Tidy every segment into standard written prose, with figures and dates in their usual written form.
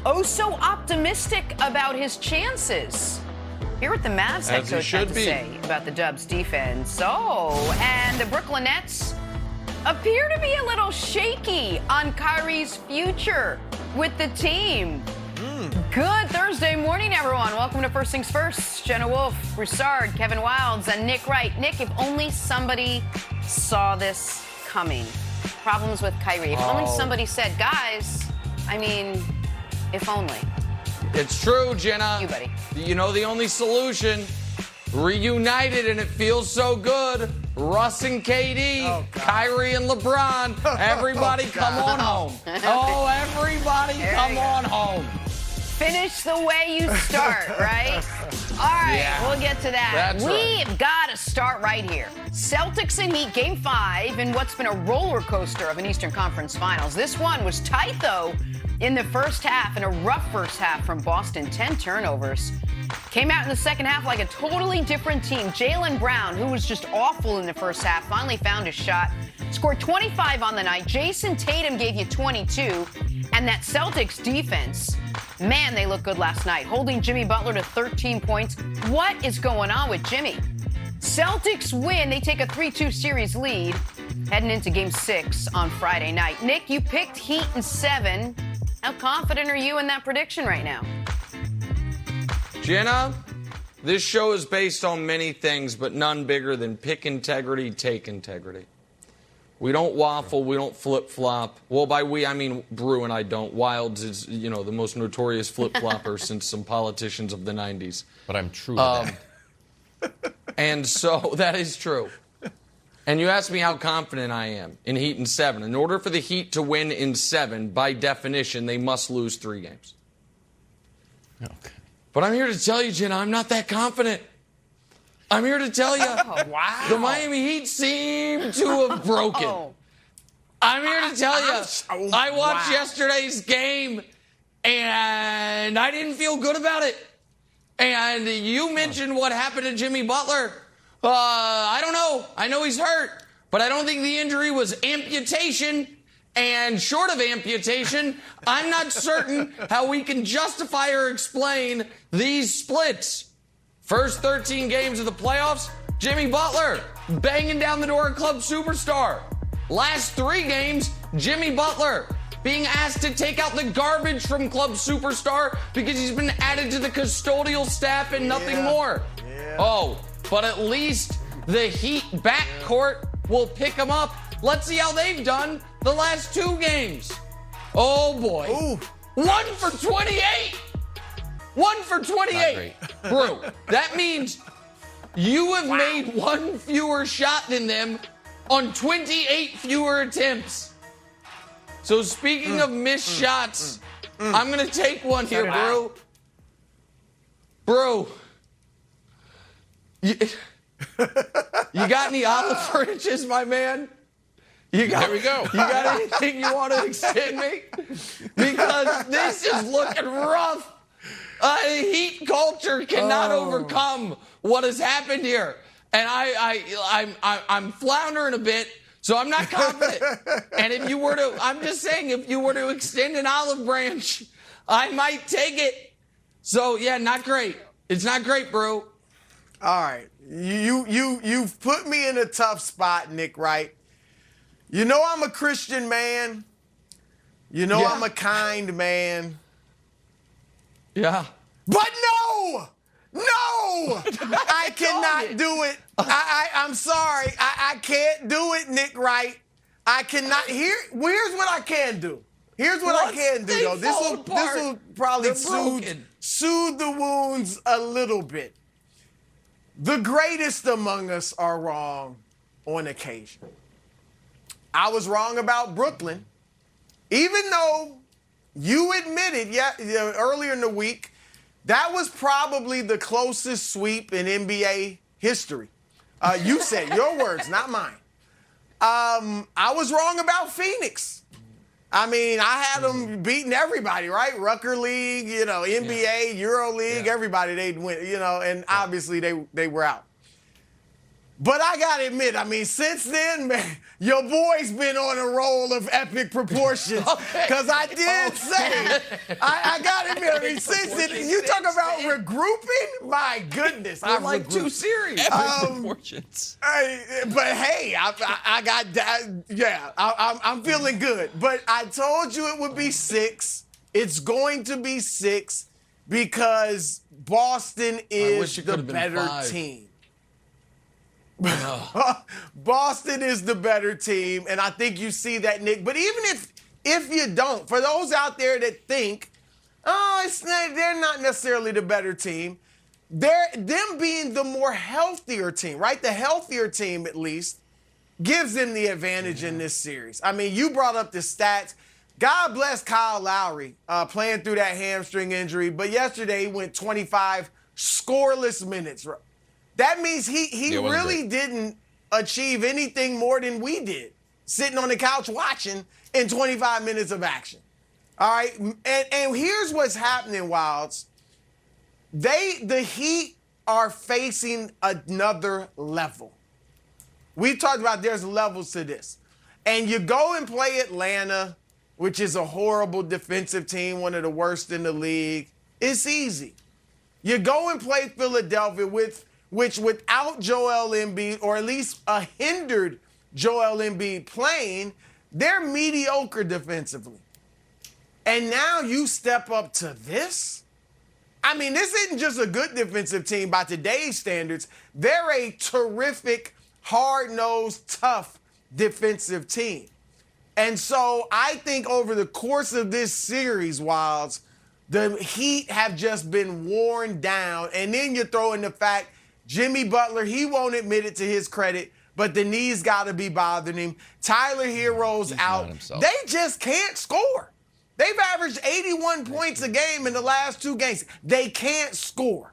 oh so optimistic about his chances. Hear what the Mavs head coach had to say about the Dubs defense. And the Brooklyn Nets appear to be a little shaky on Kyrie's future with the team. Good Thursday morning, everyone. Welcome to First Things First. Jenna Wolf, Broussard, Kevin Wildes, and Nick Wright. Nick, if only somebody saw this coming. Problems with Kyrie. If only somebody said, guys, if only. It's true, Jenna. You, buddy. You know the only solution? Reunited, and it feels so good. Russ and KD, Kyrie and LeBron. Everybody come on home. Everybody come on home. Finish the way you start, right? All right, we'll get to that. We've got to start right here. Celtics and Heat, Game 5 in what's been a roller coaster of an Eastern Conference Finals. This one was tight, though, in the first half, and a rough first half from Boston. 10 turnovers. Came out in the second half like a totally different team. Jaylen Brown, who was just awful in the first half, finally found his shot. Scored 25 on the night. Jason Tatum gave you 22. And that Celtics defense, man, they looked good last night, holding Jimmy Butler to 13 points. What is going on with Jimmy? Celtics win. They take a 3-2 series lead heading into Game 6 on Friday night. Nick, you picked Heat in 7. How confident are you in that prediction right now? Jenna, this show is based on many things, but none bigger than pick integrity, take integrity. We don't waffle. We don't flip-flop. Well, by we, I mean Brew and I don't. Wildes is, the most notorious flip-flopper since some politicians of the 90s. But I'm true to that. And so that is true. And you asked me how confident I am in Heat in 7. In order for the Heat to win in 7, by definition, they must lose 3 games. Okay. But I'm here to tell you, Jenna, I'm not that confident. I'm here to tell you, the Miami Heat seem to have broken. I'm here to tell you, I watched yesterday's game, and I didn't feel good about it. And you mentioned what happened to Jimmy Butler. I don't know. I know he's hurt, but I don't think the injury was amputation. And short of amputation, I'm not certain how we can justify or explain these splits. First 13 games of the playoffs, Jimmy Butler banging down the door of club superstar. Last 3 games, Jimmy Butler being asked to take out the garbage from club superstar because he's been added to the custodial staff and nothing more. But at least the Heat backcourt will pick him up. Let's see how they've done the last 2 games. Oh, boy. Ooh. 1 for 28. 1 for 28. Bro, that means you have made 1 fewer shot than them on 28 fewer attempts. So speaking of missed shots, I'm going to take one here, bro. Bro, you got any olive branches, my man? There we go. You got anything you want to extend me? Because this is looking rough. Heat culture cannot overcome what has happened here. And I'm floundering a bit, so I'm not confident. And if you were to, I'm just saying, if you were to extend an olive branch, I might take it. So, yeah, not great. It's not great, bro. All right. You've put me in a tough spot, Nick Wright. You know I'm a Christian man. You know I'm a kind man. Yeah. But no! I cannot do it. I'm sorry. I can't do it, Nick Wright. I cannot. Here's what I can do. Here's what I can do, though. This will probably soothe the wounds a little bit. The greatest among us are wrong on occasion. I was wrong about Brooklyn, even though you admitted earlier in the week that was probably the closest sweep in NBA history. You said your words, not mine. I was wrong about Phoenix. I mean, I had them beating everybody, right? Rucker League, NBA, Euro League, everybody they'd win, and obviously they were out. But I got to admit, I mean, since then, man, your boy's been on a roll of epic proportions. Because I did say, I got to admit, I mean, since then, you talk about regrouping, my goodness. I've like 2 series. Epic proportions. But hey, I got that. Yeah, I'm feeling good. But I told you it would be 6. It's going to be 6 because Boston is the better team. Boston is the better team, and I think you see that, Nick. But even if you don't, for those out there that think, they're not necessarily the better team, them being the more healthier team, right? The healthier team, at least, gives them the advantage in this series. I mean, you brought up the stats. God bless Kyle Lowry playing through that hamstring injury, but yesterday he went 25 scoreless minutes. That means he really didn't achieve anything more than we did, sitting on the couch watching in 25 minutes of action. All right? And here's what's happening, Wilds. The Heat are facing another level. We talked about there's levels to this. And you go and play Atlanta, which is a horrible defensive team, one of the worst in the league. It's easy. You go and play Philadelphia, which without Joel Embiid, or at least a hindered Joel Embiid playing, they're mediocre defensively. And now you step up to this? I mean, this isn't just a good defensive team by today's standards. They're a terrific, hard-nosed, tough defensive team. And so I think over the course of this series, Wilds, the Heat have just been worn down. And then you throw in the fact Jimmy Butler, he won't admit it to his credit, but the knees got to be bothering him. Tyler Hero's out. They just can't score. They've averaged 81 points a game in the last 2 games. They can't score.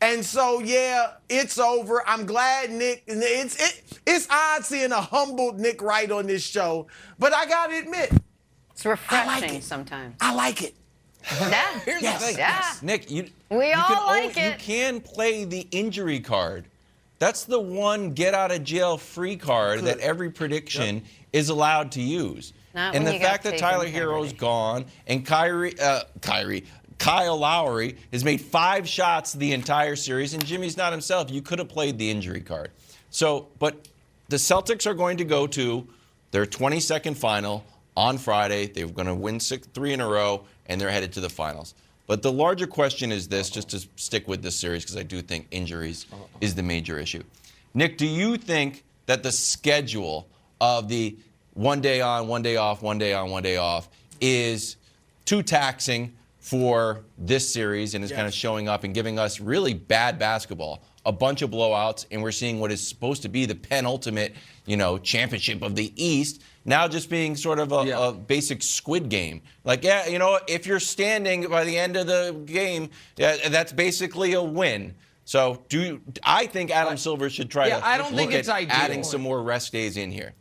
And so, yeah, it's over. I'm glad Nick, it's odd seeing a humbled Nick Wright on this show, but I got to admit, it's refreshing sometimes. I like it. Yeah. Here's the thing. Yeah. Nick, you can play the injury card. That's the one get-out-of-jail-free card that every prediction is allowed to use. And the fact that Tyler Hero's gone and Kyle Lowry has made 5 shots the entire series, and Jimmy's not himself. You could have played the injury card. So, but the Celtics are going to go to their 22nd final on Friday. They're going to win 3 in a row, and they're headed to the finals. But the larger question is this, just to stick with this series, because I do think injuries is the major issue. Nick, do you think that the schedule of the 1 day on, 1 day off, 1 day on, 1 day off is too taxing for this series and is kind of showing up and giving us really bad basketball, a bunch of blowouts, and we're seeing what is supposed to be the penultimate, championship of the East, now just being sort of a basic Squid Game. Like, if you're standing by the end of the game, that's basically a win. So I think Adam Silver should try to look at adding some more rest days in here.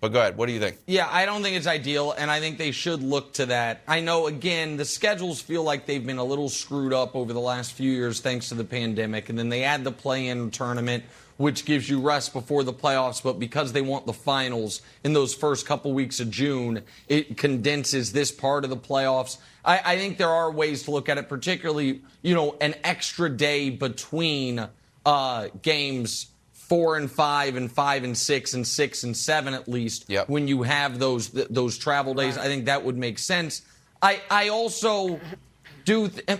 But go ahead. What do you think? Yeah, I don't think it's ideal, and I think they should look to that. I know, again, the schedules feel like they've been a little screwed up over the last few years thanks to the pandemic, and then they add the play-in tournament, which gives you rest before the playoffs, but because they want the finals in those first couple weeks of June, it condenses this part of the playoffs. I think there are ways to look at it, particularly, an extra day between games 4 and 5 and 5 and 6 and 6 and 7 at least. Yep. When you have those travel days, I think that would make sense. I also do think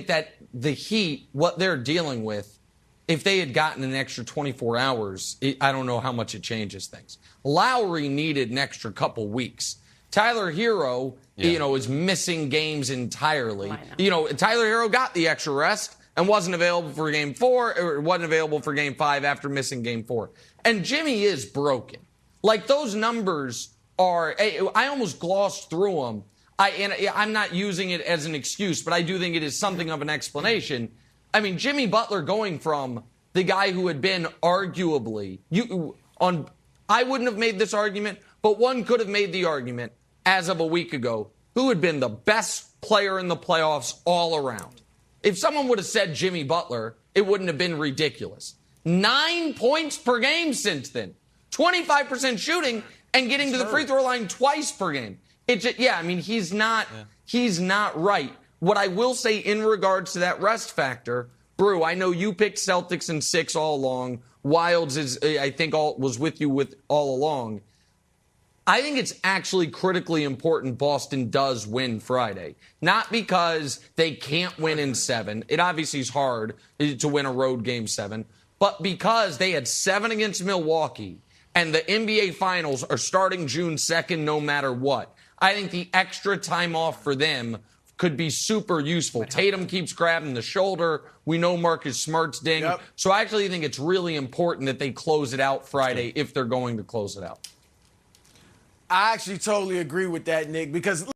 that the Heat, what they're dealing with, if they had gotten an extra 24 hours, I don't know how much it changes things. Lowry needed an extra couple weeks. Tyler Hero, is missing games entirely. Tyler Hero got the extra rest and wasn't available for Game 4, or wasn't available for Game 5 after missing Game 4. And Jimmy is broken. Like, those numbers are, I almost glossed through them. I'm not using it as an excuse, but I do think it is something of an explanation. I mean, Jimmy Butler going from the guy who had been arguably, I wouldn't have made this argument, but one could have made the argument as of a week ago, who had been the best player in the playoffs all around. If someone would have said Jimmy Butler, it wouldn't have been ridiculous. 9 points per game since then. 25% shooting and getting to the free throw line twice per game. He's not right. What I will say in regards to that rest factor, Brew, I know you picked Celtics in 6 all along. Wilds was with you all along. I think it's actually critically important Boston does win Friday. Not because they can't win in 7. It obviously is hard to win a road game 7. But because they had 7 against Milwaukee and the NBA Finals are starting June 2nd no matter what. I think the extra time off for them could be super useful. Tatum keeps grabbing the shoulder. We know Marcus Smart's ding. Yep. So I actually think it's really important that they close it out Friday if they're going to close it out. I actually totally agree with that, Nick, because